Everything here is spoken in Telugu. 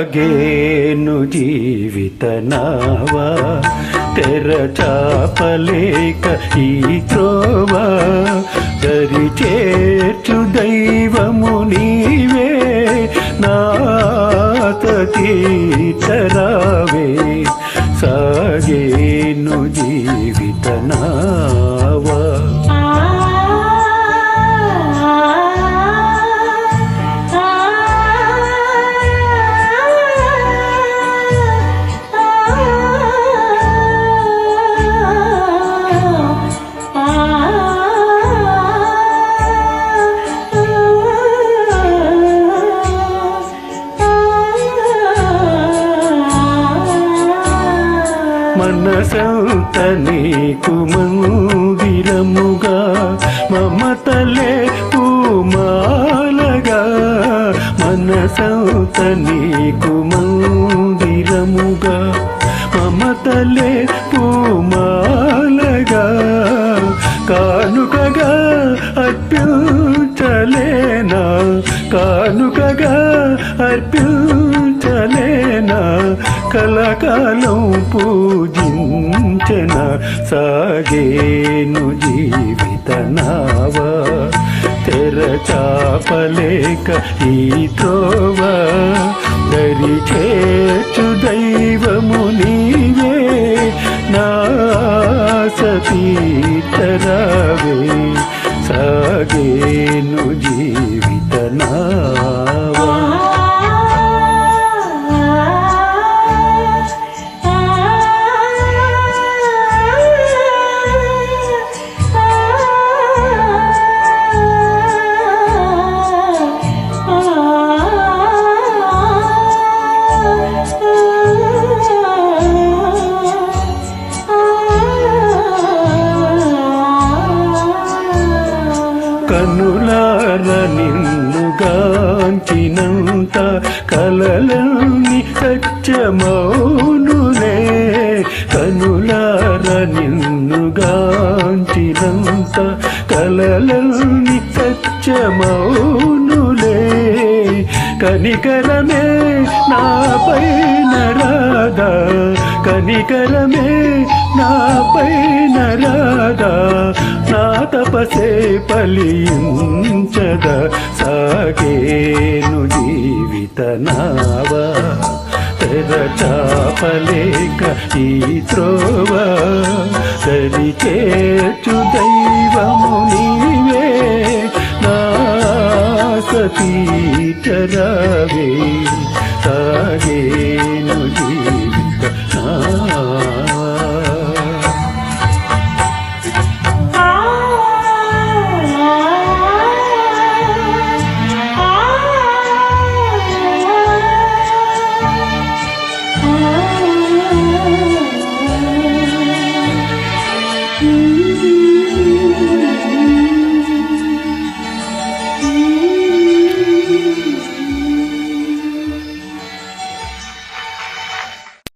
సాగేను జీవిత నావా తెరచాపలేక ఈ త్రోవా దరి చేర్చు దైవము నీవే నాతీతరావే సాగేను జీవిత నావా మనసంత నీకు మందిరముగా మమతలే పూమాలగా మనసంత నీకు మందిరముగా మమతలే పూమాలగా కానుకగా అర్పించలేనా కానుకగా అర్పించలేనా కలకాలం పూజించన సాగేను జీవిత నావా తెరచాపలేక ఈ త్రోవా దరి చేర్చు దైవము నీవే నా సతీతరావే సాగేను జీవిత నావా కనులార నిన్ను గాంచినంత కలలన్నీ సత్యమౌనులే కనులార నిన్ను గాంచినంత కలలన్నీ సత్యమౌనులే కనికరమే నాపైన రాదా కనికరమే నాపైన రాదా నా తపసే ఫలించద సాగేను జీవిత నావా తెరచాపలేక ఈ త్రోవా దరి చేర్చు దైవము నీవే నా సతీచరావే సాగే